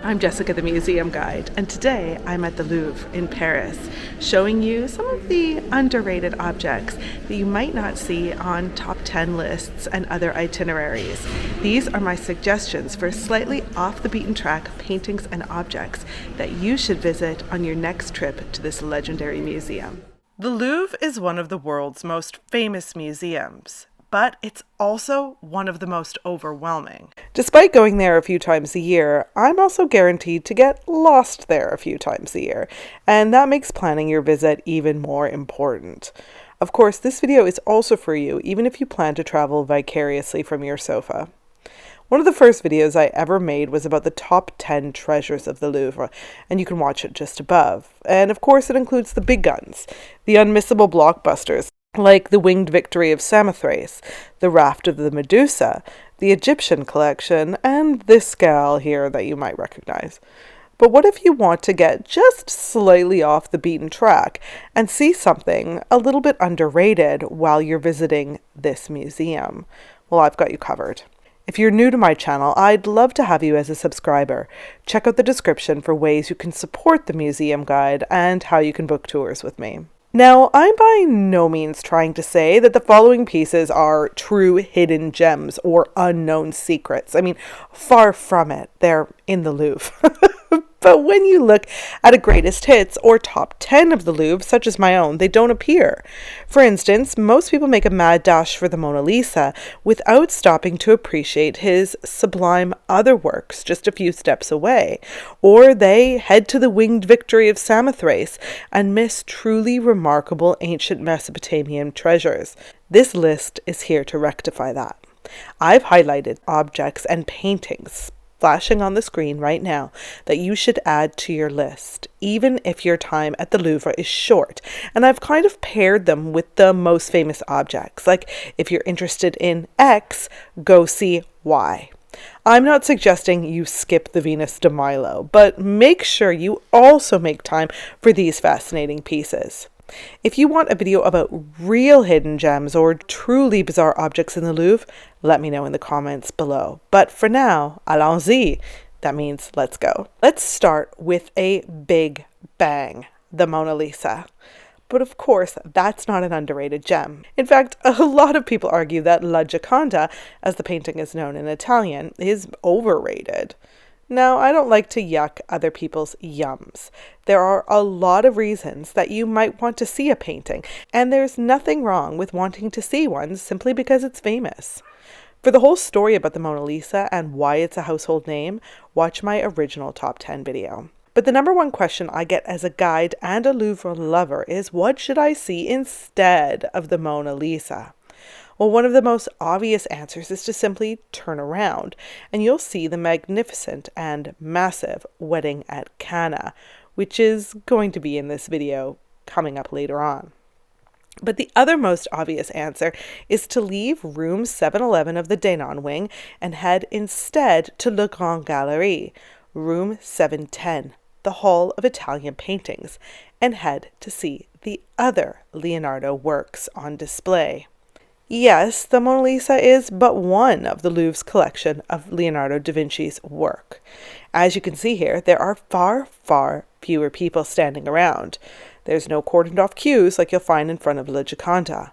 I'm Jessica, the Museum Guide, and today I'm at the Louvre in Paris, showing you some of the underrated objects that you might not see on top 10 lists and other itineraries. These are my suggestions for slightly off the beaten track paintings and objects that you should visit on your next trip to this legendary museum. The Louvre is one of the world's most famous museums, but it's also one of the most overwhelming. Despite going there a few times a year, I'm also guaranteed to get lost there a few times a year, and that makes planning your visit even more important. Of course, this video is also for you, even if you plan to travel vicariously from your sofa. One of the first videos I ever made was about the top 10 treasures of the Louvre, and you can watch it just above. And of course, it includes the big guns, the unmissable blockbusters, like the Winged Victory of Samothrace, the Raft of the Medusa, the Egyptian collection, and this gal here that you might recognize. But what if you want to get just slightly off the beaten track and see something a little bit underrated while you're visiting this museum? Well, I've got you covered. If you're new to my channel, I'd love to have you as a subscriber. Check out the description for ways you can support the museum guide and how you can book tours with me. Now, I'm by no means trying to say that the following pieces are true hidden gems or unknown secrets. I mean, far from it. They're in the Louvre. But when you look at a greatest hits or top 10 of the Louvre, such as my own, they don't appear. For instance, most people make a mad dash for the Mona Lisa without stopping to appreciate his sublime other works just a few steps away. Or they head to the Winged Victory of Samothrace and miss truly remarkable ancient Mesopotamian treasures. This list is here to rectify that. I've highlighted objects and paintings flashing on the screen right now that you should add to your list, even if your time at the Louvre is short. And I've kind of paired them with the most famous objects. Like, if you're interested in X, go see Y. I'm not suggesting you skip the Venus de Milo, but make sure you also make time for these fascinating pieces. If you want a video about real hidden gems or truly bizarre objects in the Louvre, let me know in the comments below. But for now, allons-y. That means let's go. Let's start with a big bang, the Mona Lisa. But of course, that's not an underrated gem. In fact, a lot of people argue that La Gioconda, as the painting is known in Italian, is overrated. Now, I don't like to yuck other people's yums. There are a lot of reasons that you might want to see a painting, and there's nothing wrong with wanting to see one simply because it's famous. For the whole story about the Mona Lisa and why it's a household name, watch my original top 10 video. But the number one question I get as a guide and a Louvre lover is, what should I see instead of the Mona Lisa? Well, one of the most obvious answers is to simply turn around, and you'll see the magnificent and massive Wedding at Cana, which is going to be in this video coming up later on. But the other most obvious answer is to leave room 711 of the Denon wing and head instead to Le Grand Galerie, room 710, the Hall of Italian Paintings, and head to see the other Leonardo works on display. Yes, the Mona Lisa is but one of the Louvre's collection of Leonardo da Vinci's work. As you can see here, there are far fewer people standing around. There's no cordoned off queues like you'll find in front of La Gioconda.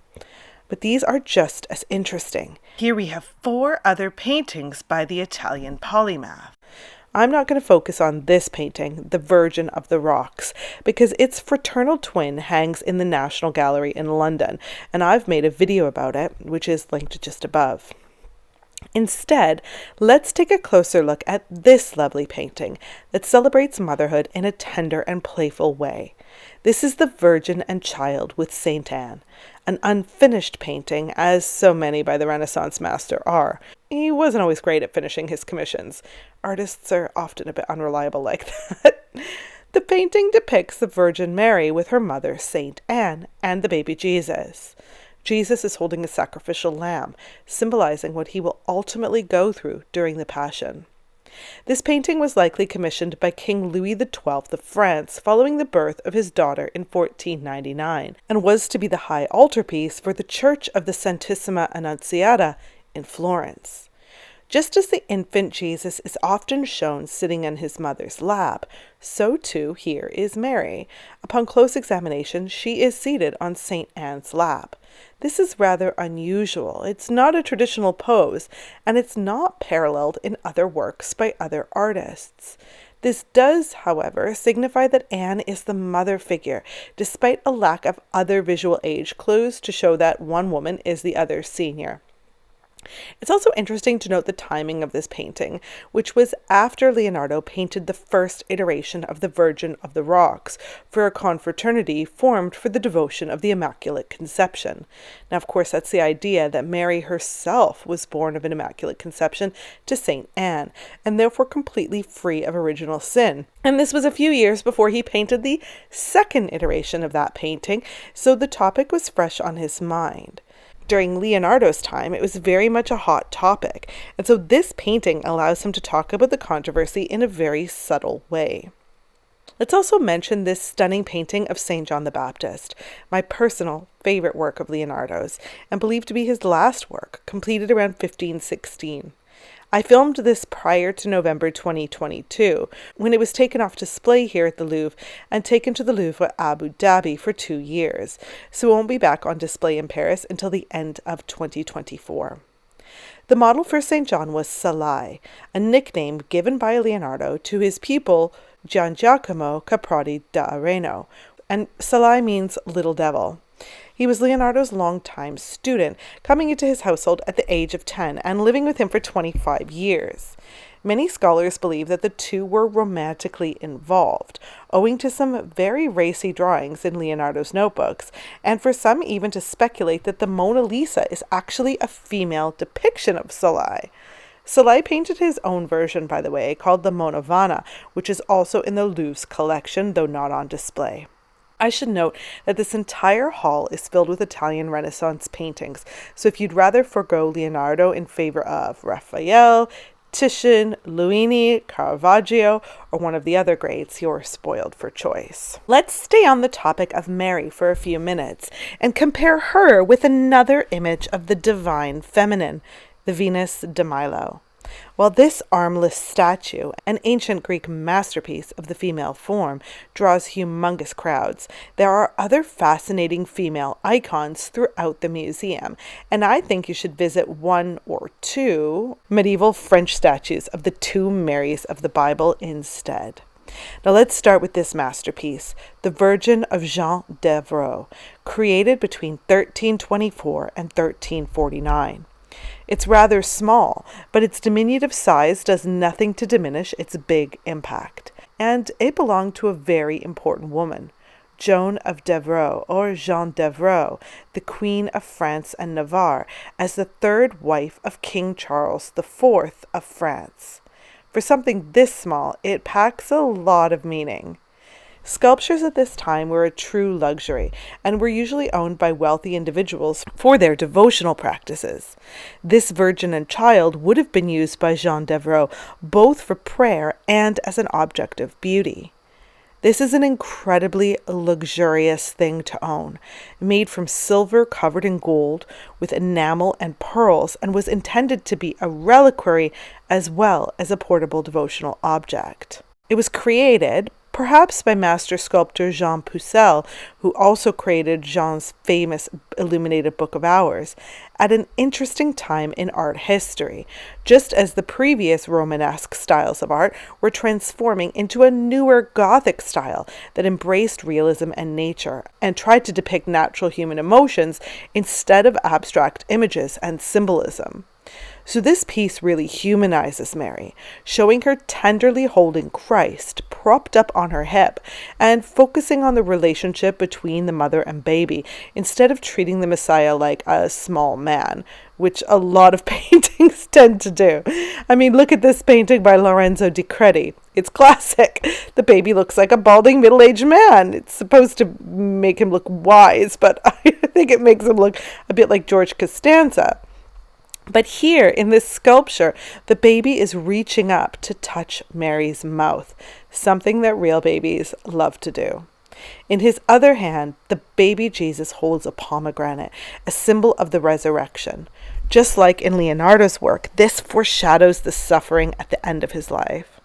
But these are just as interesting. Here we have 4 other paintings by the Italian polymath. I'm not going to focus on this painting, the Virgin of the Rocks, because its fraternal twin hangs in the National Gallery in London, and I've made a video about it, which is linked just above. Instead, let's take a closer look at this lovely painting that celebrates motherhood in a tender and playful way. This is the Virgin and Child with Saint Anne, an unfinished painting, as so many by the Renaissance master are. He wasn't always great at finishing his commissions. Artists are often a bit unreliable like that. The painting depicts the Virgin Mary with her mother, Saint Anne, and the baby Jesus. Jesus is holding a sacrificial lamb, symbolizing what he will ultimately go through during the Passion. This painting was likely commissioned by King Louis XII of France following the birth of his daughter in 1499, and was to be the high altarpiece for the Church of the Santissima Annunziata in Florence. Just as the infant Jesus is often shown sitting in his mother's lap, so too here is Mary. Upon close examination, she is seated on St. Anne's lap. This is rather unusual. It's not a traditional pose, and it's not paralleled in other works by other artists. This does, however, signify that Anne is the mother figure, despite a lack of other visual age clues to show that one woman is the other's senior. It's also interesting to note the timing of this painting, which was after Leonardo painted the first iteration of the Virgin of the Rocks for a confraternity formed for the devotion of the Immaculate Conception. Now, of course, that's the idea that Mary herself was born of an Immaculate Conception to St. Anne, and therefore completely free of original sin. And this was a few years before he painted the second iteration of that painting, so the topic was fresh on his mind. During Leonardo's time, it was very much a hot topic, and so this painting allows him to talk about the controversy in a very subtle way. Let's also mention this stunning painting of St. John the Baptist, my personal favorite work of Leonardo's, and believed to be his last work, completed around 1516. I filmed this prior to November 2022, when it was taken off display here at the Louvre and taken to the Louvre Abu Dhabi for 2 years, so it won't be back on display in Paris until the end of 2024. The model for St. John was Salai, a nickname given by Leonardo to his pupil Gian Giacomo Caprati da Areno, and Salai means little devil. He was Leonardo's longtime student, coming into his household at the age of 10 and living with him for 25 years. Many scholars believe that the two were romantically involved, owing to some very racy drawings in Leonardo's notebooks, and for some even to speculate that the Mona Lisa is actually a female depiction of Salai. Salai painted his own version, by the way, called the Mona Vana, which is also in the Louvre's collection, though not on display. I should note that this entire hall is filled with Italian Renaissance paintings, so if you'd rather forego Leonardo in favor of Raphael, Titian, Luini, Caravaggio, or one of the other greats, you're spoiled for choice. Let's stay on the topic of Mary for a few minutes and compare her with another image of the divine feminine, the Venus de Milo. While this armless statue, an ancient Greek masterpiece of the female form, draws humongous crowds, there are other fascinating female icons throughout the museum, and I think you should visit one or two medieval French statues of the two Marys of the Bible instead. Now let's start with this masterpiece, the Virgin of Jean d'Evreux, created between 1324 and 1349. It's rather small, but its diminutive size does nothing to diminish its big impact. And it belonged to a very important woman, Joan of Devereux, or Jeanne d'Evreux, the Queen of France and Navarre, as the third wife of King Charles IV of France. For something this small, it packs a lot of meaning. Sculptures at this time were a true luxury and were usually owned by wealthy individuals for their devotional practices. This Virgin and Child would have been used by Jean d'Evreux both for prayer and as an object of beauty. This is an incredibly luxurious thing to own, made from silver covered in gold with enamel and pearls, and was intended to be a reliquary as well as a portable devotional object. It was created perhaps by master sculptor Jean Pucelle, who also created Jean's famous illuminated Book of Hours, at an interesting time in art history, just as the previous Romanesque styles of art were transforming into a newer Gothic style that embraced realism and nature, and tried to depict natural human emotions instead of abstract images and symbolism. So this piece really humanizes Mary, showing her tenderly holding Christ propped up on her hip and focusing on the relationship between the mother and baby instead of treating the Messiah like a small man, which a lot of paintings tend to do. I mean, look at this painting by Lorenzo di Credi. It's classic. The baby looks like a balding middle-aged man. It's supposed to make him look wise, but I think it makes him look a bit like George Costanza. But here in this sculpture, the baby is reaching up to touch Mary's mouth, something that real babies love to do. In his other hand, the baby Jesus holds a pomegranate, a symbol of the resurrection. Just like in Leonardo's work, this foreshadows the suffering at the end of his life.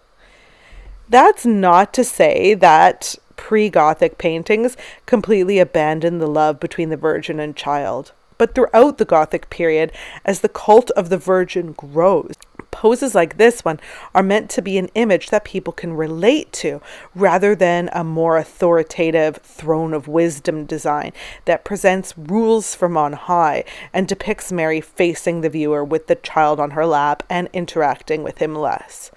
That's not to say that pre-Gothic paintings completely abandon the love between the Virgin and Child. But throughout the Gothic period, as the cult of the Virgin grows, poses like this one are meant to be an image that people can relate to, rather than a more authoritative throne of wisdom design that presents rules from on high and depicts Mary facing the viewer with the child on her lap and interacting with him less.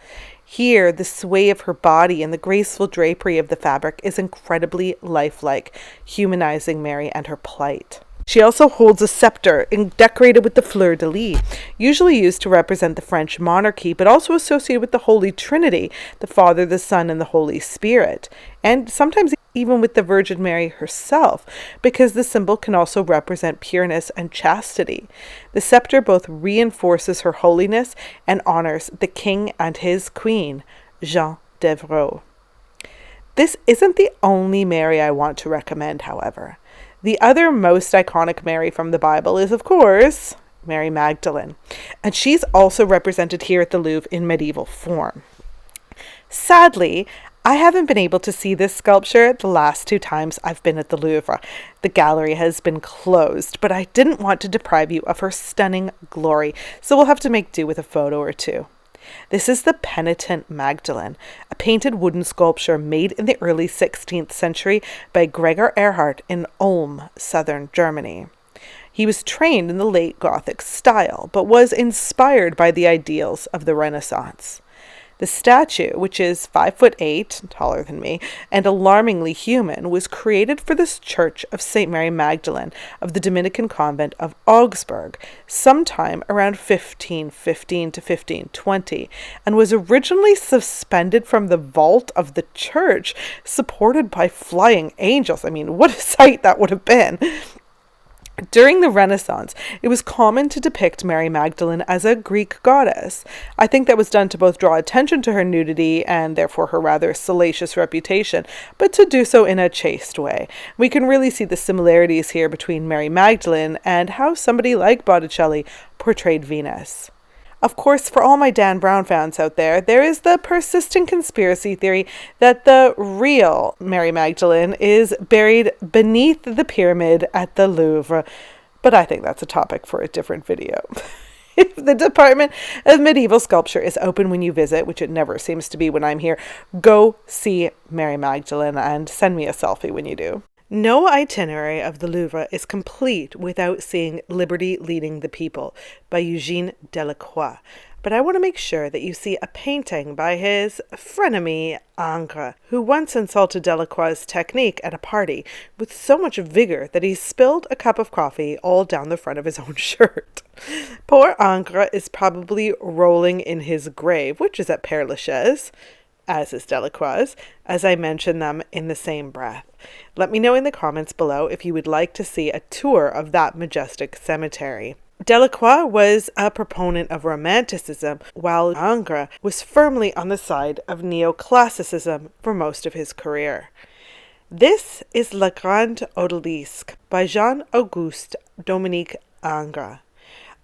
Here, the sway of her body and the graceful drapery of the fabric is incredibly lifelike, humanizing Mary and her plight. She also holds a scepter decorated with the fleur-de-lis, usually used to represent the French monarchy, but also associated with the Holy Trinity, the Father, the Son, and the Holy Spirit, and sometimes even with the Virgin Mary herself, because the symbol can also represent pureness and chastity. The scepter both reinforces her holiness and honors the king and his queen, Jeanne d'Evreux. This isn't the only Mary I want to recommend, however. The other most iconic Mary from the Bible is, of course, Mary Magdalene, and she's also represented here at the Louvre in medieval form. Sadly, I haven't been able to see this sculpture the last 2 times I've been at the Louvre. The gallery has been closed, but I didn't want to deprive you of her stunning glory, so we'll have to make do with a photo or two. This is the Penitent Magdalene, a painted wooden sculpture made in the early 16th century by Gregor Erhard in Ulm, southern Germany. He was trained in the late Gothic style, but was inspired by the ideals of the Renaissance. The statue, which is 5'8", taller than me, and alarmingly human, was created for this church of St. Mary Magdalene of the Dominican convent of Augsburg, sometime around 1515 to 1520, and was originally suspended from the vault of the church, supported by flying angels. I mean, what a sight that would have been! During the Renaissance, it was common to depict Mary Magdalene as a Greek goddess. I think that was done to both draw attention to her nudity and therefore her rather salacious reputation, but to do so in a chaste way. We can really see the similarities here between Mary Magdalene and how somebody like Botticelli portrayed Venus. Of course, for all my Dan Brown fans out there, there is the persistent conspiracy theory that the real Mary Magdalene is buried beneath the pyramid at the Louvre, but I think that's a topic for a different video. If the Department of Medieval Sculpture is open when you visit, which it never seems to be when I'm here, go see Mary Magdalene and send me a selfie when you do. No itinerary of the Louvre is complete without seeing Liberty Leading the People by Eugène Delacroix, but I want to make sure that you see a painting by his frenemy Ingres, who once insulted Delacroix's technique at a party with so much vigor that he spilled a cup of coffee all down the front of his own shirt. Poor Ingres is probably rolling in his grave, which is at Père Lachaise, as is Delacroix's, as I mention them in the same breath. Let me know in the comments below if you would like to see a tour of that majestic cemetery. Delacroix was a proponent of Romanticism, while Ingres was firmly on the side of Neoclassicism for most of his career. This is La Grande Odalisque by Jean-Auguste Dominique Ingres.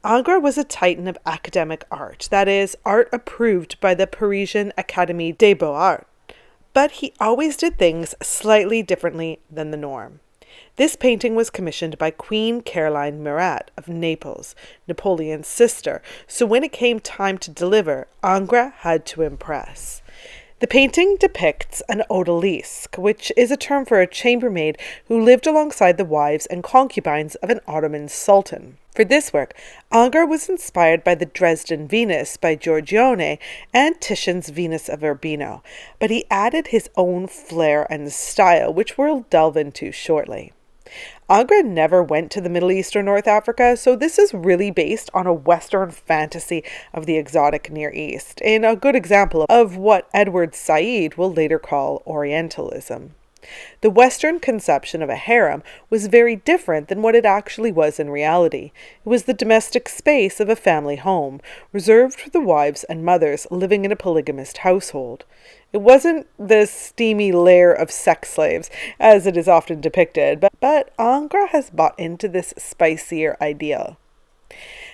Ingres was a titan of academic art, that is, art approved by the Parisian Académie des Beaux-Arts, but he always did things slightly differently than the norm. This painting was commissioned by Queen Caroline Murat of Naples, Napoleon's sister, so when it came time to deliver, Ingres had to impress. The painting depicts an odalisque, which is a term for a chambermaid who lived alongside the wives and concubines of an Ottoman sultan. For this work, Ingres was inspired by the Dresden Venus by Giorgione and Titian's Venus of Urbino, but he added his own flair and style, which we'll delve into shortly. Ingres never went to the Middle East or North Africa, so this is really based on a Western fantasy of the exotic Near East, and a good example of what Edward Said will later call Orientalism. The Western conception of a harem was very different than what it actually was in reality. It was the domestic space of a family home, reserved for the wives and mothers living in a polygamist household. It wasn't the steamy lair of sex slaves, as it is often depicted, but Ingres has bought into this spicier ideal.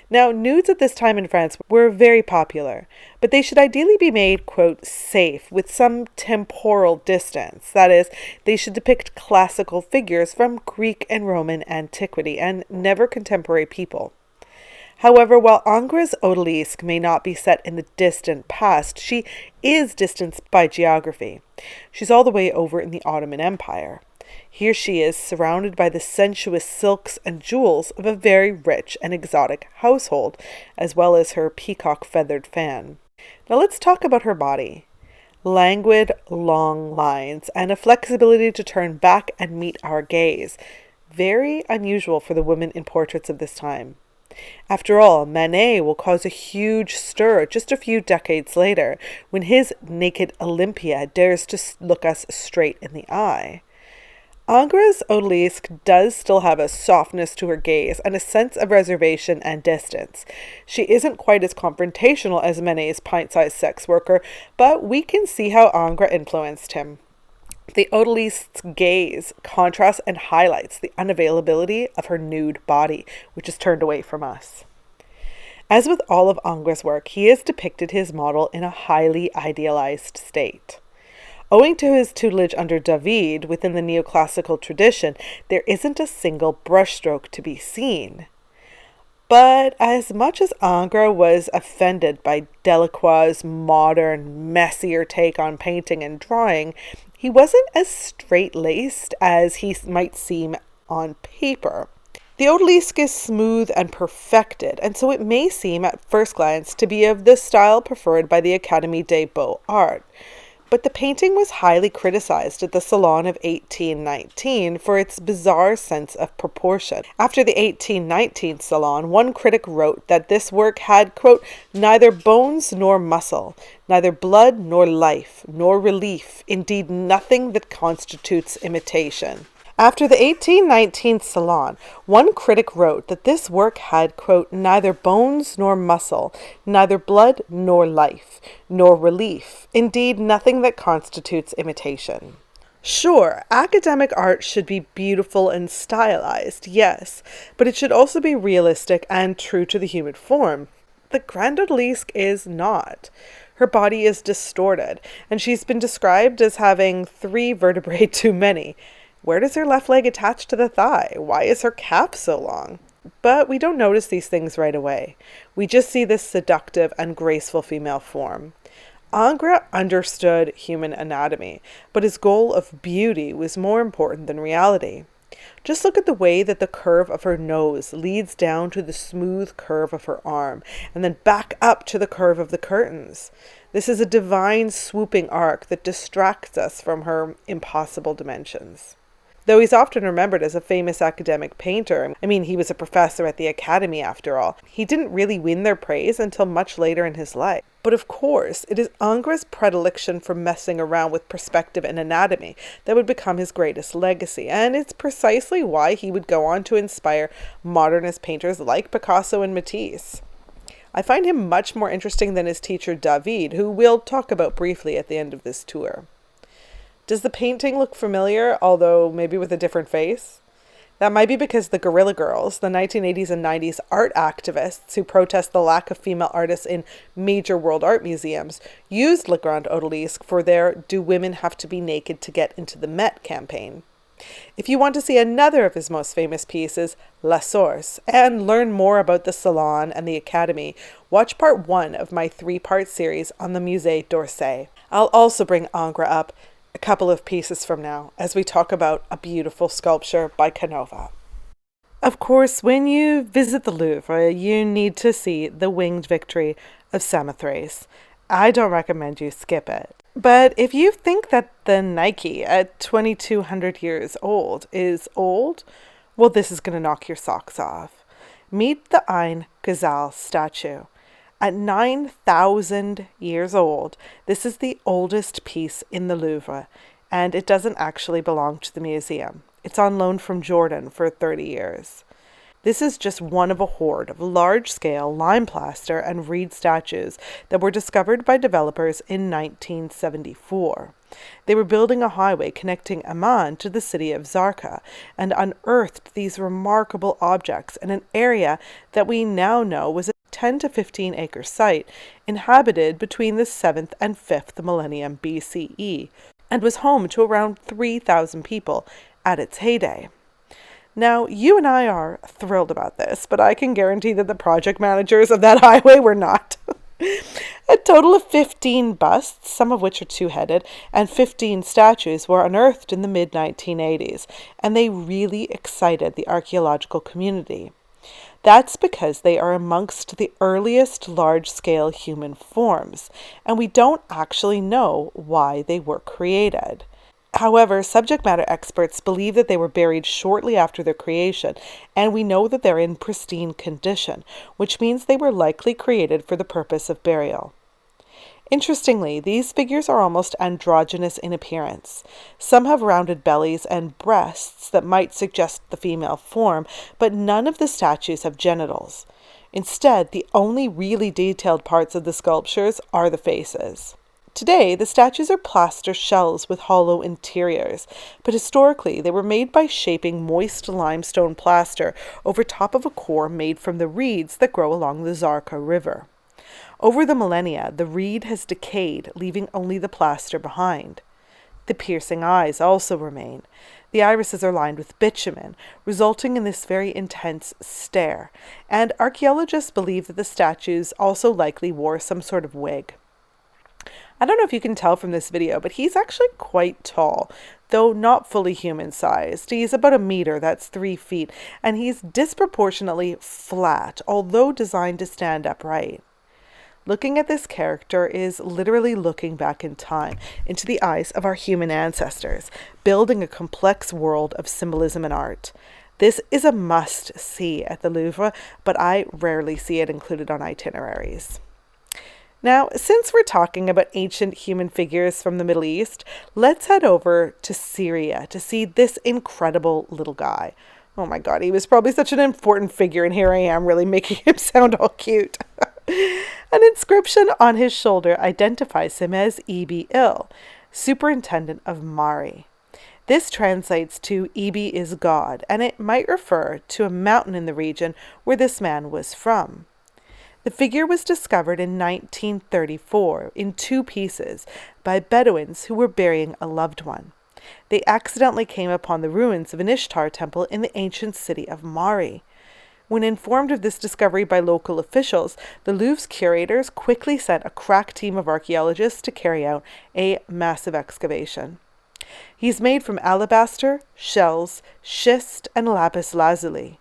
Now, nudes at this time in France were very popular, but they should ideally be made, quote, safe with some temporal distance. That is, they should depict classical figures from Greek and Roman antiquity and never contemporary people. However, while Ingres' odalisque may not be set in the distant past, she is distanced by geography. She's all the way over in the Ottoman Empire. Here she is, surrounded by the sensuous silks and jewels of a very rich and exotic household, as well as her peacock-feathered fan. Now let's talk about her body. Languid, long lines, and a flexibility to turn back and meet our gaze. Very unusual for the women in portraits of this time. After all, Manet will cause a huge stir just a few decades later, when his naked Olympia dares to look us straight in the eye. Ingres' odalisque does still have a softness to her gaze and a sense of reservation and distance. She isn't quite as confrontational as Manet's pint-sized sex worker, but we can see how Ingres influenced him. The odalisque's gaze contrasts and highlights the unavailability of her nude body, which is turned away from us. As with all of Ingres' work, he has depicted his model in a highly idealized state. Owing to his tutelage under David within the neoclassical tradition, there isn't a single brushstroke to be seen. But as much as Ingres was offended by Delacroix's modern, messier take on painting and drawing, he wasn't as straight-laced as he might seem on paper. The odalisque is smooth and perfected, and so it may seem at first glance to be of the style preferred by the Académie des Beaux-Arts. But the painting was highly criticized at the Salon of 1819 for its bizarre sense of proportion. After the 1819 Salon, one critic wrote that this work had, quote, neither bones nor muscle, neither blood nor life, nor relief, indeed nothing that constitutes imitation. After the 1819 Salon, one critic wrote that this work had, quote, neither bones nor muscle, neither blood nor life, nor relief, indeed nothing that constitutes imitation. Sure, academic art should be beautiful and stylized, yes, but it should also be realistic and true to the human form. The Grande Odalisque is not. Her body is distorted, and she's been described as having 3 vertebrae too many. Where does her left leg attach to the thigh? Why is her calf so long? But we don't notice these things right away. We just see this seductive and graceful female form. Ingres understood human anatomy, but his goal of beauty was more important than reality. Just look at the way that the curve of her nose leads down to the smooth curve of her arm, and then back up to the curve of the curtains. This is a divine swooping arc that distracts us from her impossible dimensions. Though he's often remembered as a famous academic painter, he was a professor at the Academy after all, he didn't really win their praise until much later in his life. But of course, it is Ingres' predilection for messing around with perspective and anatomy that would become his greatest legacy, and it's precisely why he would go on to inspire modernist painters like Picasso and Matisse. I find him much more interesting than his teacher David, who we'll talk about briefly at the end of this tour. Does the painting look familiar, although maybe with a different face? That might be because the Guerrilla Girls, the 1980s and 90s art activists who protest the lack of female artists in major world art museums, used Le Grand Odalisque for their Do Women Have to Be Naked to Get into the Met campaign. If you want to see another of his most famous pieces, La Source, and learn more about the Salon and the Academy, watch part 1 of my 3-part series on the Musée d'Orsay. I'll also bring Ingres up a couple of pieces from now as we talk about a beautiful sculpture by Canova. Of course, when you visit the Louvre, you need to see the Winged Victory of Samothrace. I don't recommend you skip it. But if you think that the Nike at 2200 years old is old, well, this is going to knock your socks off. Meet the Ein Ghazal statue. At 9,000 years old, this is the oldest piece in the Louvre, and it doesn't actually belong to the museum. It's on loan from Jordan for 30 years. This is just one of a horde of large-scale lime plaster and reed statues that were discovered by developers in 1974. They were building a highway connecting Amman to the city of Zarqa and unearthed these remarkable objects in an area that we now know was a 10 to 15 acre site inhabited between the 7th and 5th millennium BCE and was home to around 3,000 people at its heyday. Now, you and I are thrilled about this, but I can guarantee that the project managers of that highway were not. A total of 15 busts, some of which are two-headed, and 15 statues were unearthed in the mid-1980s, and they really excited the archaeological community. That's because they are amongst the earliest large-scale human forms, and we don't actually know why they were created. However, subject matter experts believe that they were buried shortly after their creation, and we know that they're in pristine condition, which means they were likely created for the purpose of burial. Interestingly, these figures are almost androgynous in appearance. Some have rounded bellies and breasts that might suggest the female form, but none of the statues have genitals. Instead, the only really detailed parts of the sculptures are the faces. Today, the statues are plaster shells with hollow interiors, but historically they were made by shaping moist limestone plaster over top of a core made from the reeds that grow along the Zarqa River. Over the millennia, the reed has decayed, leaving only the plaster behind. The piercing eyes also remain. The irises are lined with bitumen, resulting in this very intense stare, and archaeologists believe that the statues also likely wore some sort of wig. I don't know if you can tell from this video, but he's actually quite tall, though not fully human-sized. He's about a meter, that's 3 feet, and he's disproportionately flat, although designed to stand upright. Looking at this character is literally looking back in time into the eyes of our human ancestors, building a complex world of symbolism and art. This is a must-see at the Louvre, but I rarely see it included on itineraries. Now, since we're talking about ancient human figures from the Middle East, let's head over to Syria to see this incredible little guy. Oh my God, he was probably such an important figure, and here I am really making him sound all cute. An inscription on his shoulder identifies him as Ibi-Il, superintendent of Mari. This translates to Ibi is God, and it might refer to a mountain in the region where this man was from. The figure was discovered in 1934 in 2 pieces by Bedouins who were burying a loved one. They accidentally came upon the ruins of an Ishtar temple in the ancient city of Mari. When informed of this discovery by local officials, the Louvre's curators quickly sent a crack team of archaeologists to carry out a massive excavation. He's made from alabaster, shells, schist, and lapis lazuli.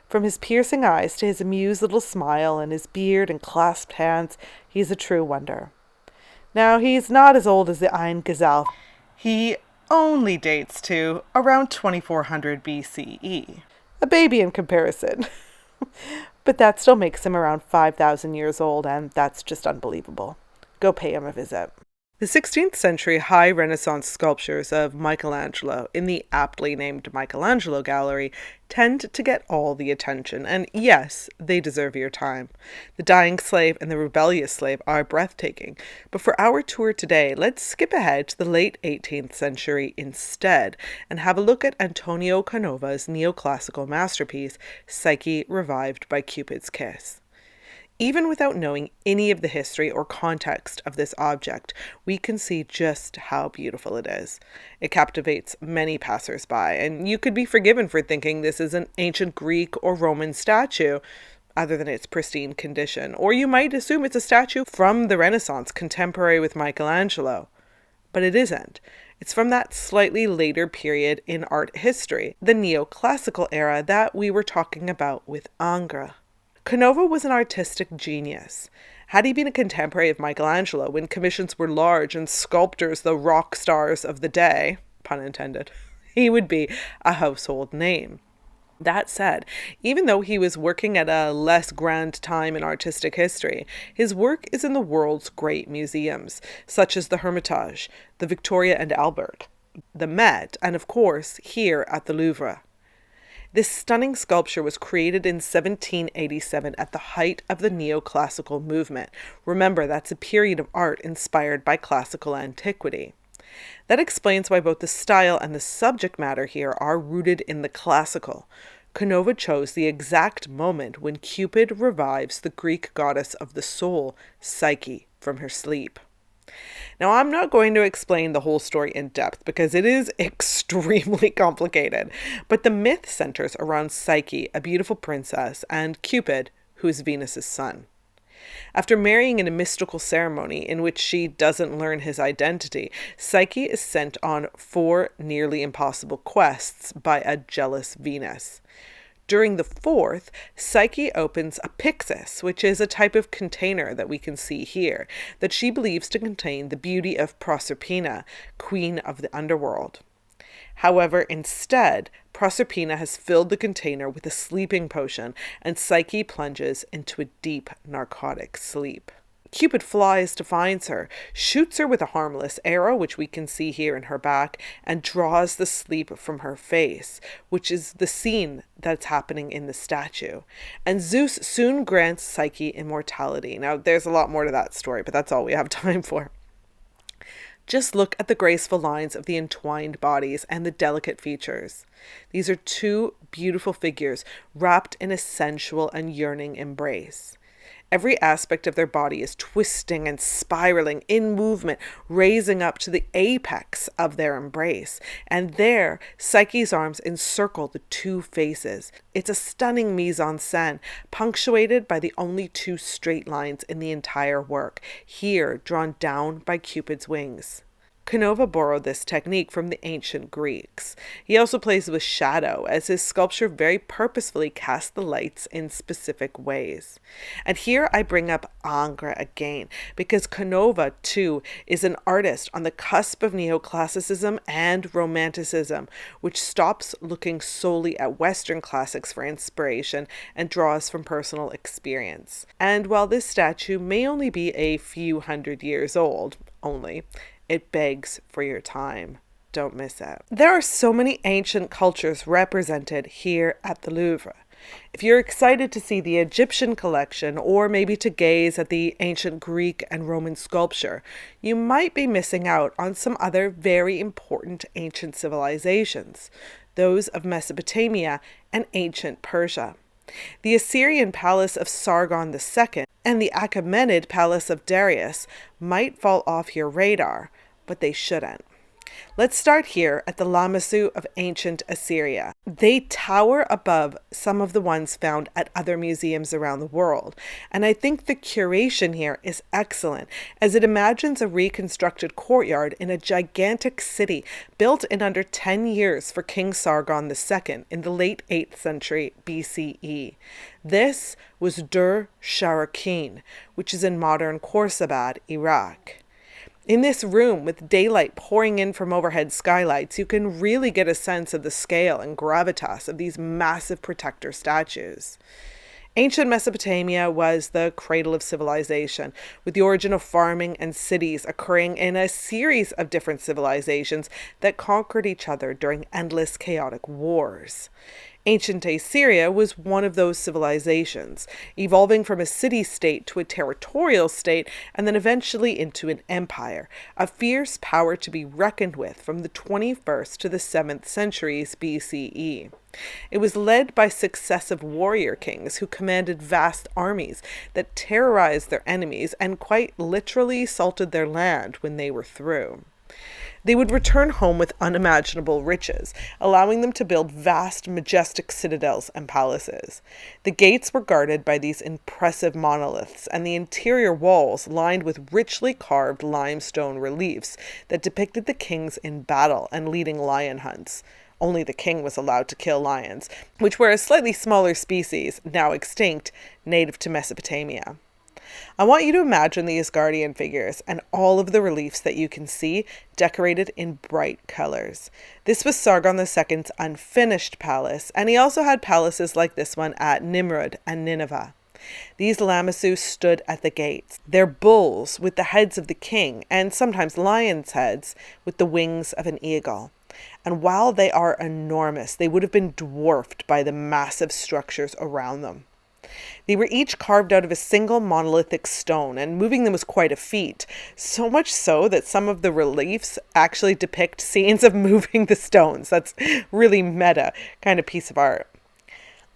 From his piercing eyes to his amused little smile and his beard and clasped hands, he's a true wonder. Now, he's not as old as the Ain Ghazal. He only dates to around 2400 BCE. A baby in comparison. But that still makes him around 5,000 years old, and that's just unbelievable. Go pay him a visit. The 16th century high Renaissance sculptures of Michelangelo in the aptly named Michelangelo Gallery tend to get all the attention, and yes, they deserve your time. The Dying Slave and the Rebellious Slave are breathtaking, but for our tour today, let's skip ahead to the late 18th century instead and have a look at Antonio Canova's neoclassical masterpiece, Psyche Revived by Cupid's Kiss. Even without knowing any of the history or context of this object, we can see just how beautiful it is. It captivates many passers-by, and you could be forgiven for thinking this is an ancient Greek or Roman statue, other than its pristine condition, or you might assume it's a statue from the Renaissance, contemporary with Michelangelo. But it isn't. It's from that slightly later period in art history, the neoclassical era that we were talking about with Ingres. Canova was an artistic genius. Had he been a contemporary of Michelangelo when commissions were large and sculptors the rock stars of the day, pun intended, he would be a household name. That said, even though he was working at a less grand time in artistic history, his work is in the world's great museums, such as the Hermitage, the Victoria and Albert, the Met, and of course, here at the Louvre. This stunning sculpture was created in 1787 at the height of the neoclassical movement. Remember, that's a period of art inspired by classical antiquity. That explains why both the style and the subject matter here are rooted in the classical. Canova chose the exact moment when Cupid revives the Greek goddess of the soul, Psyche, from her sleep. Now, I'm not going to explain the whole story in depth because it is extremely complicated, but the myth centers around Psyche, a beautiful princess, and Cupid, who is Venus's son. After marrying in a mystical ceremony in which she doesn't learn his identity, Psyche is sent on 4 nearly impossible quests by a jealous Venus. During the 4th, Psyche opens a pyxis, which is a type of container that we can see here, that she believes to contain the beauty of Proserpina, queen of the underworld. However, instead, Proserpina has filled the container with a sleeping potion, and Psyche plunges into a deep narcotic sleep. Cupid flies to find her, shoots her with a harmless arrow, which we can see here in her back, and draws the sleep from her face, which is the scene that's happening in the statue. And Zeus soon grants Psyche immortality. Now, there's a lot more to that story, but that's all we have time for. Just look at the graceful lines of the entwined bodies and the delicate features. These are 2 beautiful figures wrapped in a sensual and yearning embrace. Every aspect of their body is twisting and spiraling in movement, raising up to the apex of their embrace. And there, Psyche's arms encircle the 2 faces. It's a stunning mise-en-scène, punctuated by the only 2 straight lines in the entire work, here drawn down by Cupid's wings. Canova borrowed this technique from the ancient Greeks. He also plays with shadow, as his sculpture very purposefully casts the lights in specific ways. And here I bring up Ingres again, because Canova, too, is an artist on the cusp of neoclassicism and romanticism, which stops looking solely at Western classics for inspiration and draws from personal experience. And while this statue may only be a few hundred years old, it begs for your time. Don't miss it. There are so many ancient cultures represented here at the Louvre. If you're excited to see the Egyptian collection, or maybe to gaze at the ancient Greek and Roman sculpture, you might be missing out on some other very important ancient civilizations, those of Mesopotamia and ancient Persia. The Assyrian palace of Sargon II and the Achaemenid palace of Darius might fall off your radar, but they shouldn't. Let's start here at the Lamassu of ancient Assyria. They tower above some of the ones found at other museums around the world, and I think the curation here is excellent, as it imagines a reconstructed courtyard in a gigantic city built in under 10 years for King Sargon II in the late 8th century BCE. This was Dur Sharakin, which is in modern Khorsabad, Iraq. In this room, with daylight pouring in from overhead skylights, you can really get a sense of the scale and gravitas of these massive protector statues. Ancient Mesopotamia was the cradle of civilization, with the origin of farming and cities occurring in a series of different civilizations that conquered each other during endless chaotic wars. Ancient Assyria was one of those civilizations, evolving from a city-state to a territorial state and then eventually into an empire, a fierce power to be reckoned with from the 21st to the 7th centuries BCE. It was led by successive warrior kings who commanded vast armies that terrorized their enemies and quite literally salted their land when they were through. They would return home with unimaginable riches, allowing them to build vast, majestic citadels and palaces. The gates were guarded by these impressive monoliths, and the interior walls lined with richly carved limestone reliefs that depicted the kings in battle and leading lion hunts. Only the king was allowed to kill lions, which were a slightly smaller species, now extinct, native to Mesopotamia. I want you to imagine these guardian figures and all of the reliefs that you can see decorated in bright colors. This was Sargon II's unfinished palace, and he also had palaces like this one at Nimrud and Nineveh. These Lamassu stood at the gates. They're bulls with the heads of the king, and sometimes lions' heads with the wings of an eagle. And while they are enormous, they would have been dwarfed by the massive structures around them. They were each carved out of a single monolithic stone, and moving them was quite a feat. So much so that some of the reliefs actually depict scenes of moving the stones. That's really meta kind of piece of art.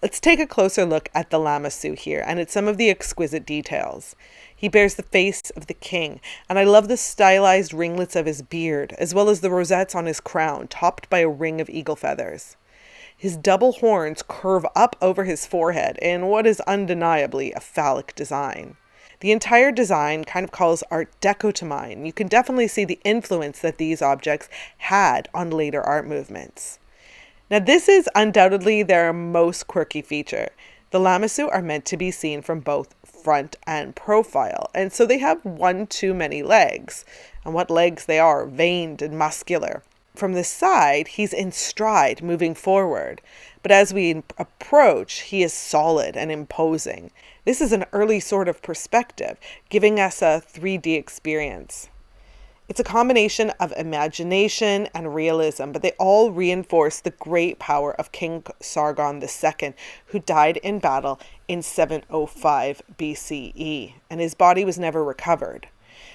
Let's take a closer look at the Lamassu here and at some of the exquisite details. He bears the face of the king, and I love the stylized ringlets of his beard, as well as the rosettes on his crown, topped by a ring of eagle feathers. His double horns curve up over his forehead in what is undeniably a phallic design. The entire design kind of calls Art Deco to mind. You can definitely see the influence that these objects had on later art movements. Now, this is undoubtedly their most quirky feature. The Lamassu are meant to be seen from both front and profile, and so they have one too many legs. And what legs they are, veined and muscular. From the side, he's in stride, moving forward. But as we approach, he is solid and imposing. This is an early sort of perspective, giving us a 3D experience. It's a combination of imagination and realism, but they all reinforce the great power of King Sargon II, who died in battle in 705 BCE, and his body was never recovered.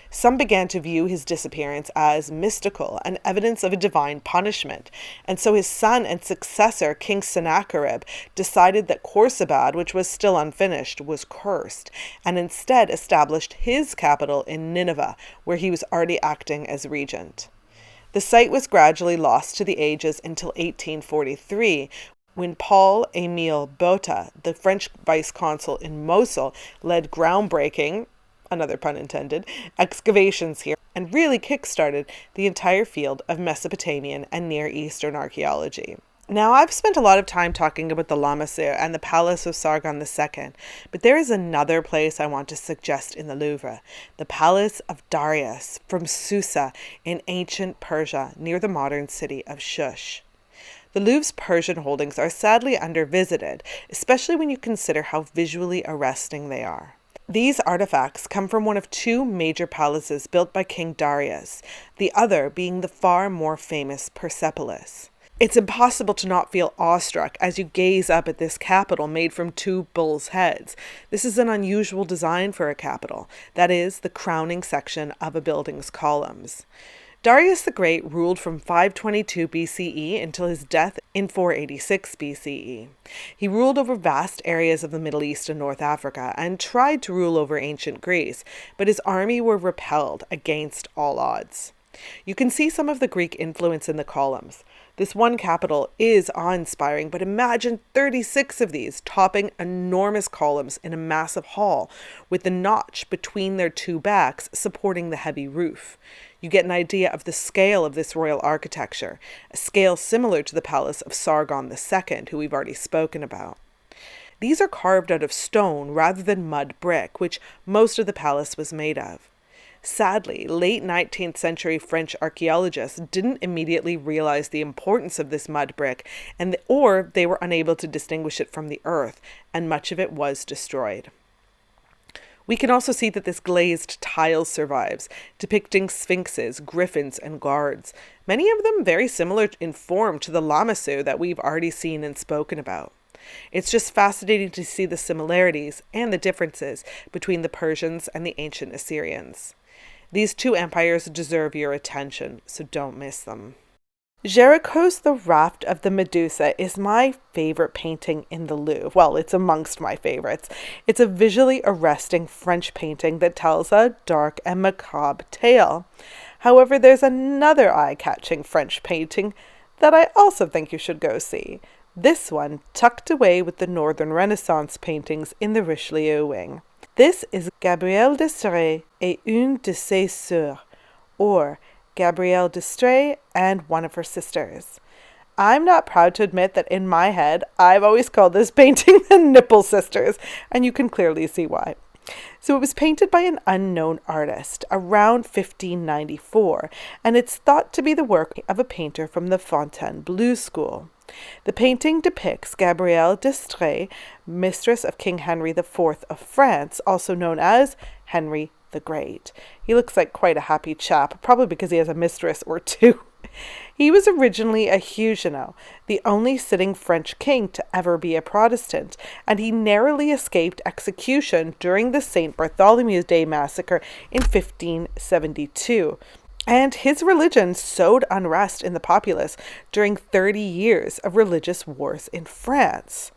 Some began to view his disappearance as mystical and evidence of a divine punishment, and so his son and successor, King Sennacherib, decided that Khorsabad, which was still unfinished, was cursed, and instead established his capital in Nineveh, where he was already acting as regent. The site was gradually lost to the ages until 1843, when Paul-Émile Botta, the French vice-consul in Mosul, led groundbreaking, another pun intended, excavations here, and really kick-started the entire field of Mesopotamian and Near Eastern archaeology. Now, I've spent a lot of time talking about the Lamassu and the Palace of Sargon II, but there is another place I want to suggest in the Louvre, the Palace of Darius from Susa in ancient Persia near the modern city of Shush. The Louvre's Persian holdings are sadly under-visited, especially when you consider how visually arresting they are. These artifacts come from one of two major palaces built by King Darius, the other being the far more famous Persepolis. It's impossible to not feel awestruck as you gaze up at this capital made from two bulls' heads. This is an unusual design for a capital, that is, the crowning section of a building's columns. Darius the Great ruled from 522 BCE until his death in 486 BCE. He ruled over vast areas of the Middle East and North Africa and tried to rule over ancient Greece, but his army were repelled against all odds. You can see some of the Greek influence in the columns. This one capital is awe-inspiring, but imagine 36 of these topping enormous columns in a massive hall, with the notch between their two backs supporting the heavy roof. You get an idea of the scale of this royal architecture, a scale similar to the palace of Sargon II, who we've already spoken about. These are carved out of stone rather than mud brick, which most of the palace was made of. Sadly, late 19th century French archaeologists didn't immediately realize the importance of this mud brick, or they were unable to distinguish it from the earth, and much of it was destroyed. We can also see that this glazed tile survives, depicting sphinxes, griffins, and guards, many of them very similar in form to the Lamassu that we've already seen and spoken about. It's just fascinating to see the similarities and the differences between the Persians and the ancient Assyrians. These two empires deserve your attention, so don't miss them. Géricault's The Raft of the Medusa is my favorite painting in the Louvre. Well, it's amongst my favorites. It's a visually arresting French painting that tells a dark and macabre tale. However, there's another eye-catching French painting that I also think you should go see. This one tucked away with the Northern Renaissance paintings in the Richelieu wing. This is Gabrielle d'Estrées et une de ses sœurs, or Gabrielle d'Estrées and one of her sisters. I'm not proud to admit that in my head, I've always called this painting the Nipple Sisters, and you can clearly see why. So it was painted by an unknown artist around 1594, and it's thought to be the work of a painter from the Fontainebleau school. The painting depicts Gabrielle d'Estrées, mistress of King Henry IV of France, also known as Henry the Great. He looks like quite a happy chap, probably because he has a mistress or two. He was originally a Huguenot, the only sitting French king to ever be a Protestant, and he narrowly escaped execution during the St. Bartholomew's Day massacre in 1572. And his religion sowed unrest in the populace during 30 years of religious wars in France.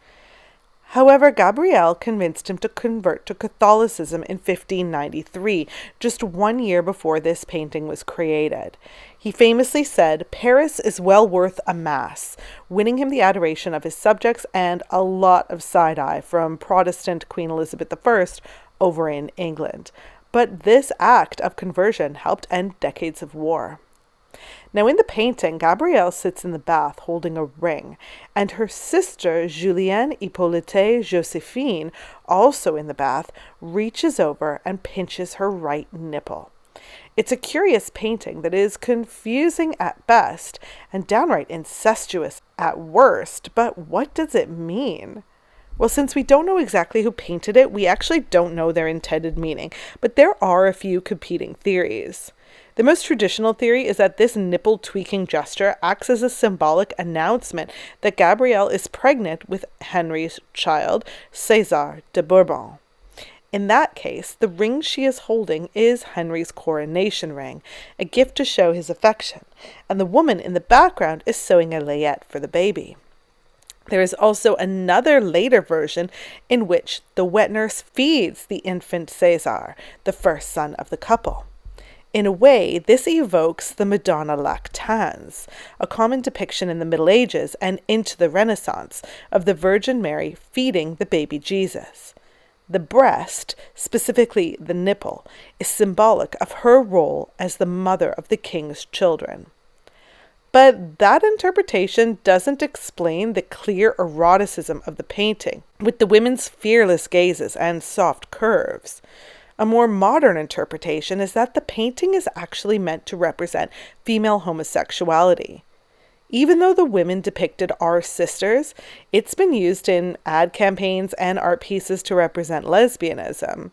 However, Gabriel convinced him to convert to Catholicism in 1593, just 1 year before this painting was created. He famously said, "Paris is well worth a mass," winning him the adoration of his subjects and a lot of side-eye from Protestant Queen Elizabeth I over in England. But this act of conversion helped end decades of war. Now in the painting, Gabrielle sits in the bath holding a ring, and her sister, Julienne Hippolyte Josephine, also in the bath, reaches over and pinches her right nipple. It's a curious painting that is confusing at best and downright incestuous at worst, but what does it mean? Well, since we don't know exactly who painted it, we actually don't know their intended meaning, but there are a few competing theories. The most traditional theory is that this nipple-tweaking gesture acts as a symbolic announcement that Gabrielle is pregnant with Henry's child, César de Bourbon. In that case, the ring she is holding is Henry's coronation ring, a gift to show his affection, and the woman in the background is sewing a layette for the baby. There is also another later version in which the wet nurse feeds the infant César, the first son of the couple. In a way, this evokes the Madonna lactans, a common depiction in the Middle Ages and into the Renaissance of the Virgin Mary feeding the baby Jesus. The breast, specifically the nipple, is symbolic of her role as the mother of the king's children. But that interpretation doesn't explain the clear eroticism of the painting, with the women's fearless gazes and soft curves. A more modern interpretation is that the painting is actually meant to represent female homosexuality. Even though the women depicted are sisters, it's been used in ad campaigns and art pieces to represent lesbianism.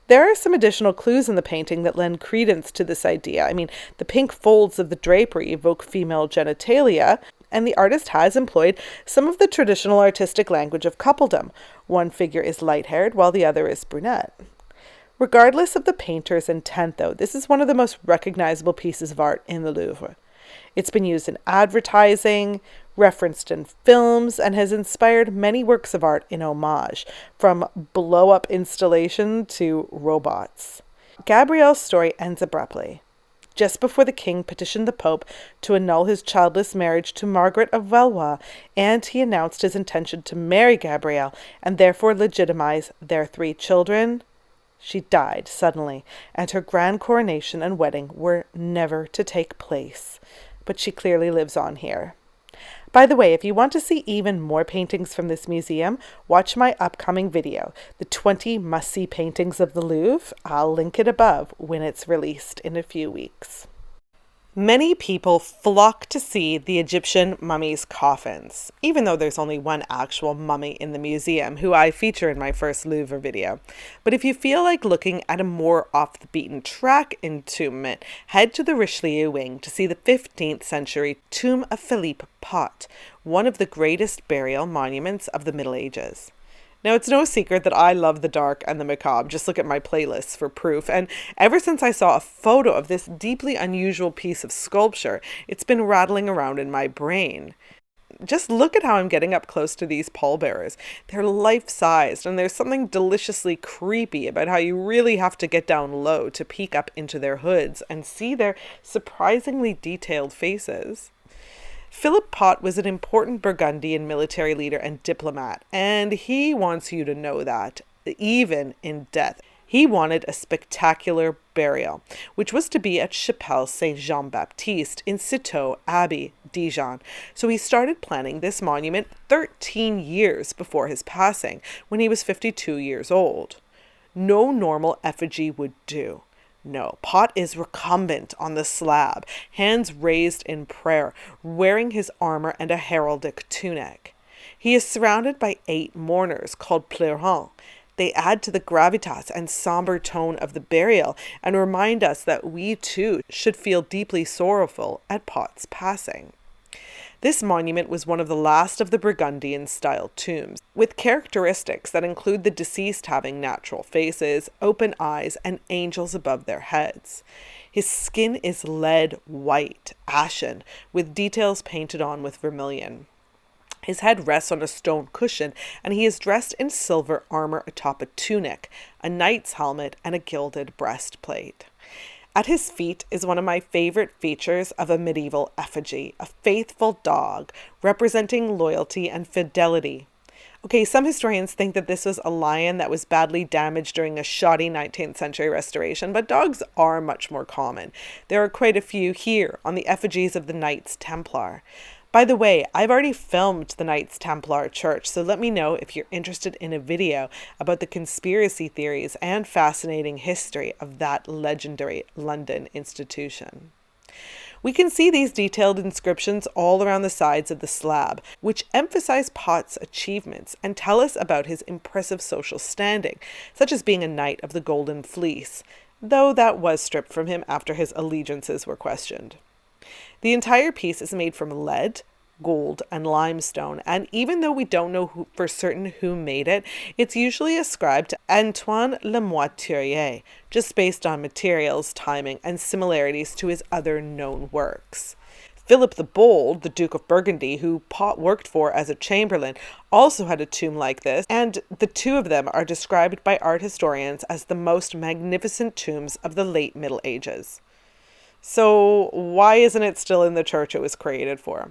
There are some additional clues in the painting that lend credence to this idea. I mean, the pink folds of the drapery evoke female genitalia, and the artist has employed some of the traditional artistic language of coupledom. One figure is light-haired while the other is brunette. Regardless of the painter's intent, though, this is one of the most recognizable pieces of art in the Louvre. It's been used in advertising, referenced in films, and has inspired many works of art in homage, from blow-up installation to robots. Gabrielle's story ends abruptly. Just before the king petitioned the Pope to annul his childless marriage to Margaret of Valois, and he announced his intention to marry Gabrielle and therefore legitimize their 3 children, she died suddenly, and her grand coronation and wedding were never to take place. But she clearly lives on here. By the way, if you want to see even more paintings from this museum, watch my upcoming video, the 20 must-see paintings of the Louvre. I'll link it above when it's released in a few weeks. Many people flock to see the Egyptian mummies' coffins, even though there's only one actual mummy in the museum, who I feature in my first Louvre video. But if you feel like looking at a more off-the-beaten-track entombment, head to the Richelieu wing to see the 15th century tomb of Philippe Pot, one of the greatest burial monuments of the Middle Ages. Now, it's no secret that I love the dark and the macabre. Just look at my playlists for proof. And ever since I saw a photo of this deeply unusual piece of sculpture, it's been rattling around in my brain. Just look at how I'm getting up close to these pallbearers. They're life-sized, and there's something deliciously creepy about how you really have to get down low to peek up into their hoods and see their surprisingly detailed faces. Philip Pot was an important Burgundian military leader and diplomat, and he wants you to know that, even in death. He wanted a spectacular burial, which was to be at Chapelle Saint-Jean-Baptiste in Citeaux Abbey, Dijon. So he started planning this monument 13 years before his passing, when he was 52 years old. No normal effigy would do. No, Pot is recumbent on the slab, hands raised in prayer, wearing his armor and a heraldic tunic. He is surrounded by 8 mourners called pleurants. They add to the gravitas and somber tone of the burial and remind us that we too should feel deeply sorrowful at Pot's passing. This monument was one of the last of the Burgundian-style tombs, with characteristics that include the deceased having natural faces, open eyes, and angels above their heads. His skin is lead white, ashen, with details painted on with vermilion. His head rests on a stone cushion, and he is dressed in silver armor atop a tunic, a knight's helmet, and a gilded breastplate. At his feet is one of my favorite features of a medieval effigy, a faithful dog representing loyalty and fidelity. Okay, some historians think that this was a lion that was badly damaged during a shoddy 19th century restoration, but dogs are much more common. There are quite a few here on the effigies of the Knights Templar. By the way, I've already filmed the Knights Templar Church, so let me know if you're interested in a video about the conspiracy theories and fascinating history of that legendary London institution. We can see these detailed inscriptions all around the sides of the slab, which emphasize Pot's achievements and tell us about his impressive social standing, such as being a Knight of the Golden Fleece, though that was stripped from him after his allegiances were questioned. The entire piece is made from lead, gold, and limestone, and even though we don't know for certain who made it, it's usually ascribed to Antoine Lemoiturier, just based on materials, timing, and similarities to his other known works. Philip the Bold, the Duke of Burgundy, who Pot worked for as a chamberlain, also had a tomb like this, and the two of them are described by art historians as the most magnificent tombs of the late Middle Ages. So why isn't it still in the church it was created for?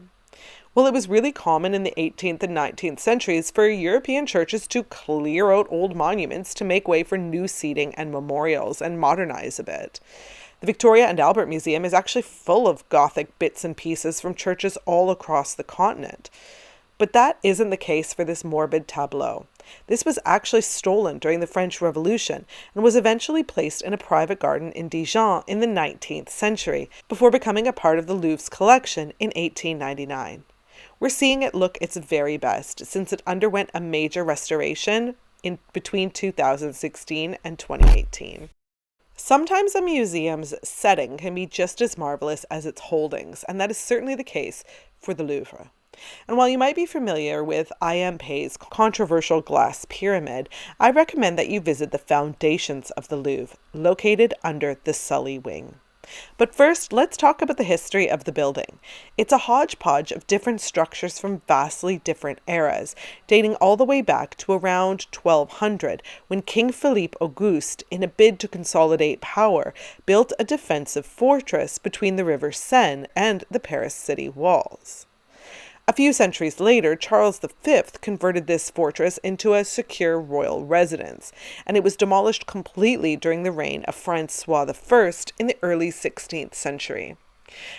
Well, it was really common in the 18th and 19th centuries for European churches to clear out old monuments to make way for new seating and memorials and modernize a bit. The Victoria and Albert Museum is actually full of Gothic bits and pieces from churches all across the continent. But that isn't the case for this morbid tableau. This was actually stolen during the French Revolution and was eventually placed in a private garden in Dijon in the 19th century, before becoming a part of the Louvre's collection in 1899. We're seeing it look its very best since it underwent a major restoration in between 2016 and 2018. Sometimes a museum's setting can be just as marvelous as its holdings, and that is certainly the case for the Louvre. And while you might be familiar with I.M. Pei's controversial glass pyramid, I recommend that you visit the foundations of the Louvre, located under the Sully Wing. But first, let's talk about the history of the building. It's a hodgepodge of different structures from vastly different eras, dating all the way back to around 1200, when King Philippe Auguste, in a bid to consolidate power, built a defensive fortress between the River Seine and the Paris city walls. A few centuries later, Charles V converted this fortress into a secure royal residence, and it was demolished completely during the reign of Francois I in the early 16th century.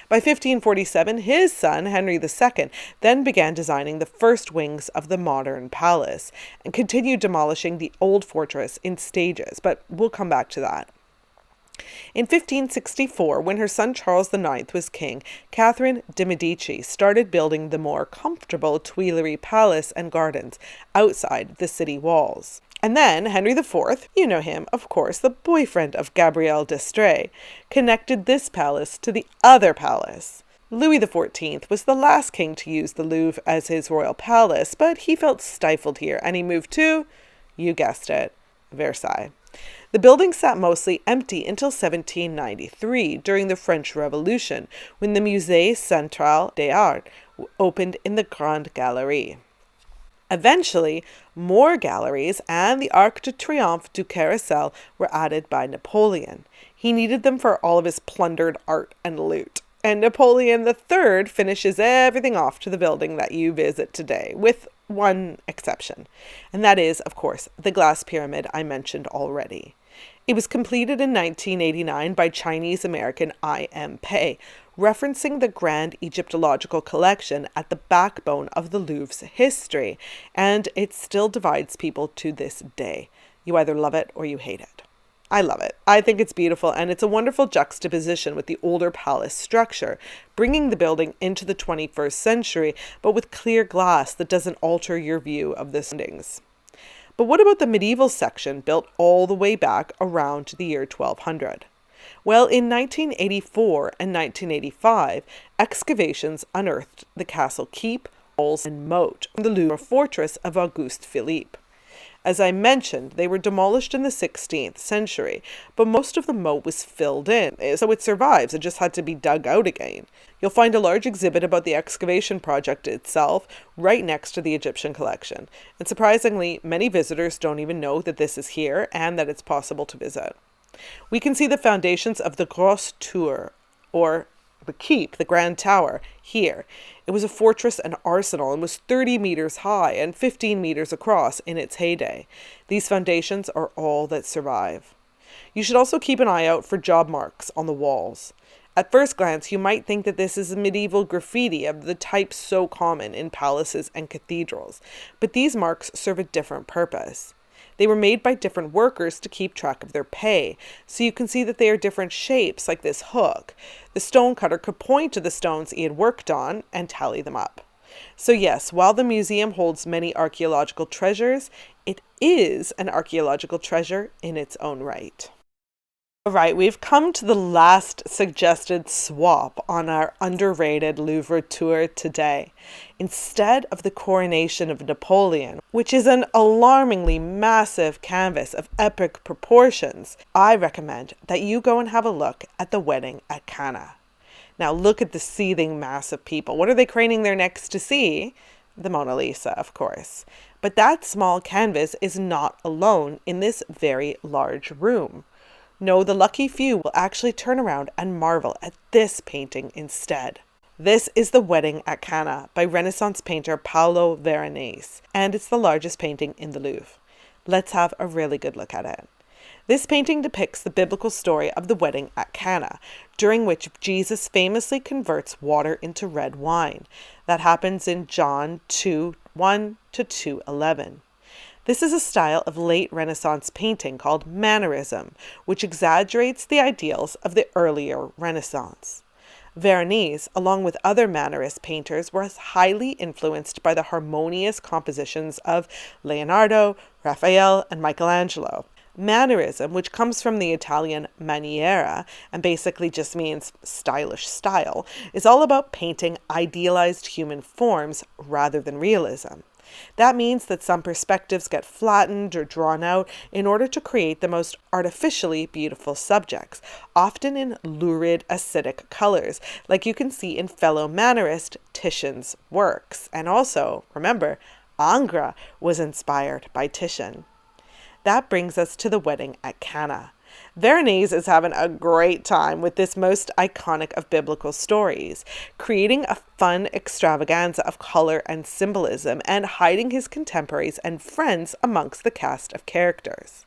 By 1547, his son, Henry II, then began designing the first wings of the modern palace, and continued demolishing the old fortress in stages, but we'll come back to that. In 1564, when her son Charles IX was king, Catherine de' Medici started building the more comfortable Tuileries Palace and gardens outside the city walls. And then Henry IV, you know him, of course, the boyfriend of Gabrielle d'Estrées, connected this palace to the other palace. Louis XIV was the last king to use the Louvre as his royal palace, but he felt stifled here, and he moved to, you guessed it, Versailles. The building sat mostly empty until 1793 during the French Revolution, when the Musée Central des Arts opened in the Grande Galerie. Eventually, more galleries and the Arc de Triomphe du Carrousel were added by Napoleon. He needed them for all of his plundered art and loot. And Napoleon III finishes everything off to the building that you visit today, with one exception. And that is, of course, the glass pyramid I mentioned already. It was completed in 1989 by Chinese-American I.M. Pei, referencing the Grand Egyptological Collection at the backbone of the Louvre's history, and it still divides people to this day. You either love it or you hate it. I love it. I think it's beautiful, and it's a wonderful juxtaposition with the older palace structure, bringing the building into the 21st century, but with clear glass that doesn't alter your view of the surroundings. But what about the medieval section built all the way back around the year 1200? Well, in 1984 and 1985, excavations unearthed the castle keep, walls, and moat from the Louvre fortress of Auguste Philippe. As I mentioned, they were demolished in the 16th century, but most of the moat was filled in, so it survives. It just had to be dug out again. You'll find a large exhibit about the excavation project itself right next to the Egyptian collection. And surprisingly, many visitors don't even know that this is here and that it's possible to visit. We can see the foundations of the Grosse Tour, or the keep, the Grand Tower, here. It was a fortress and arsenal and was 30 meters high and 15 meters across in its heyday. These foundations are all that survive. You should also keep an eye out for job marks on the walls. At first glance, you might think that this is medieval graffiti of the type so common in palaces and cathedrals, but these marks serve a different purpose. They were made by different workers to keep track of their pay, so you can see that they are different shapes, like this hook. The stonecutter could point to the stones he had worked on and tally them up. So yes, while the museum holds many archaeological treasures, it is an archaeological treasure in its own right. All right, we've come to the last suggested swap on our underrated Louvre tour today. Instead of the coronation of Napoleon, which is an alarmingly massive canvas of epic proportions, I recommend that you go and have a look at the wedding at Cana. Now look at the seething mass of people. What are they craning their necks to see? The Mona Lisa, of course. But that small canvas is not alone in this very large room. No, the lucky few will actually turn around and marvel at this painting instead. This is The Wedding at Cana by Renaissance painter Paolo Veronese, and it's the largest painting in the Louvre. Let's have a really good look at it. This painting depicts the biblical story of the wedding at Cana, during which Jesus famously converts water into red wine. That happens in John 2:1 to 2:11. This is a style of late Renaissance painting called mannerism, which exaggerates the ideals of the earlier Renaissance. Veronese, along with other Mannerist painters, was highly influenced by the harmonious compositions of Leonardo, Raphael, and Michelangelo. Mannerism, which comes from the Italian maniera and basically just means stylish style, is all about painting idealized human forms rather than realism. That means that some perspectives get flattened or drawn out in order to create the most artificially beautiful subjects, often in lurid acidic colors, like you can see in fellow Mannerist Titian's works. And also, remember, Ingres was inspired by Titian. That brings us to the wedding at Cana. Veronese is having a great time with this most iconic of biblical stories, creating a fun extravaganza of color and symbolism and hiding his contemporaries and friends amongst the cast of characters.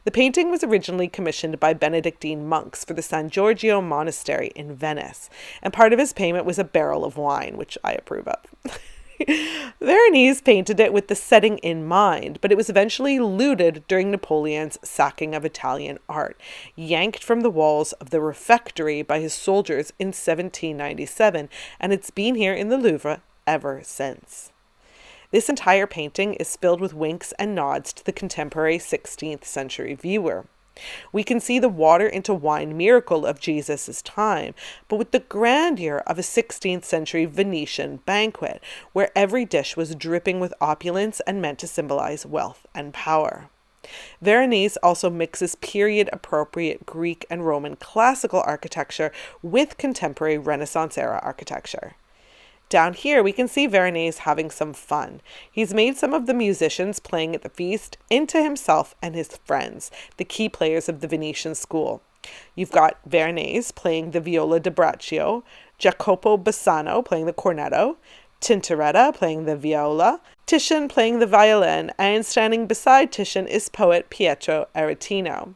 The painting was originally commissioned by Benedictine monks for the San Giorgio Monastery in Venice, and part of his payment was a barrel of wine, which I approve of. Veronese painted it with the setting in mind, but it was eventually looted during Napoleon's sacking of Italian art, yanked from the walls of the refectory by his soldiers in 1797, and it's been here in the Louvre ever since. This entire painting is filled with winks and nods to the contemporary 16th century viewer. We can see the water into wine miracle of Jesus' time, but with the grandeur of a 16th century Venetian banquet, where every dish was dripping with opulence and meant to symbolize wealth and power. Veronese also mixes period-appropriate Greek and Roman classical architecture with contemporary Renaissance-era architecture. Down here, we can see Veronese having some fun. He's made some of the musicians playing at the feast into himself and his friends, the key players of the Venetian school. You've got Veronese playing the viola da braccio, Jacopo Bassano playing the cornetto, Tintoretta playing the viola, Titian playing the violin, and standing beside Titian is poet Pietro Aretino.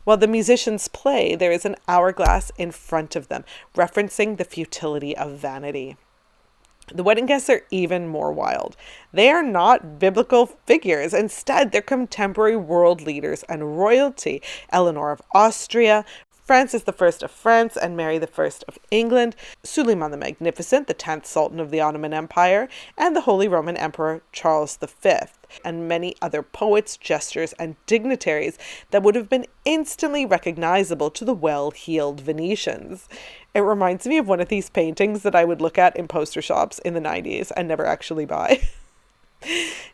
While the musicians play, there is an hourglass in front of them, referencing the futility of vanity. The wedding guests are even more wild. They are not biblical figures. Instead, they're contemporary world leaders and royalty. Eleanor of Austria, Francis I of France and Mary I of England, Suleiman the Magnificent, the 10th Sultan of the Ottoman Empire, and the Holy Roman Emperor Charles V, and many other poets, jesters, and dignitaries that would have been instantly recognizable to the well-heeled Venetians. It reminds me of one of these paintings that I would look at in poster shops in the 90s and never actually buy.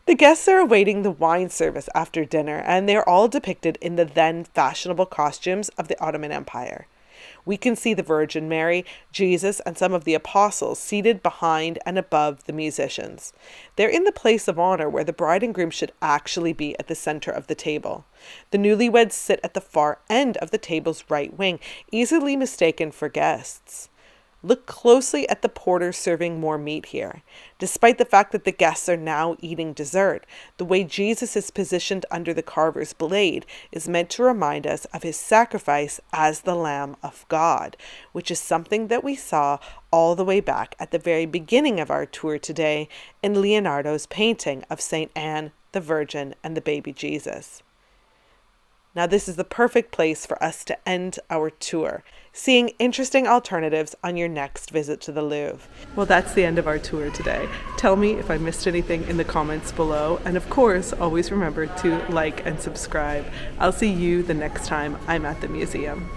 The guests are awaiting the wine service after dinner, and they're all depicted in the then fashionable costumes of the Ottoman Empire. We can see the Virgin Mary, Jesus, and some of the apostles seated behind and above the musicians. They're in the place of honor where the bride and groom should actually be at the center of the table. The newlyweds sit at the far end of the table's right wing, easily mistaken for guests. Look closely at the porter serving more meat here. Despite the fact that the guests are now eating dessert, the way Jesus is positioned under the carver's blade is meant to remind us of his sacrifice as the Lamb of God, which is something that we saw all the way back at the very beginning of our tour today in Leonardo's painting of St. Anne, the Virgin, and the baby Jesus. Now this is the perfect place for us to end our tour, seeing interesting alternatives on your next visit to the Louvre. Well, that's the end of our tour today. Tell me if I missed anything in the comments below, and of course, always remember to like and subscribe. I'll see you the next time I'm at the museum.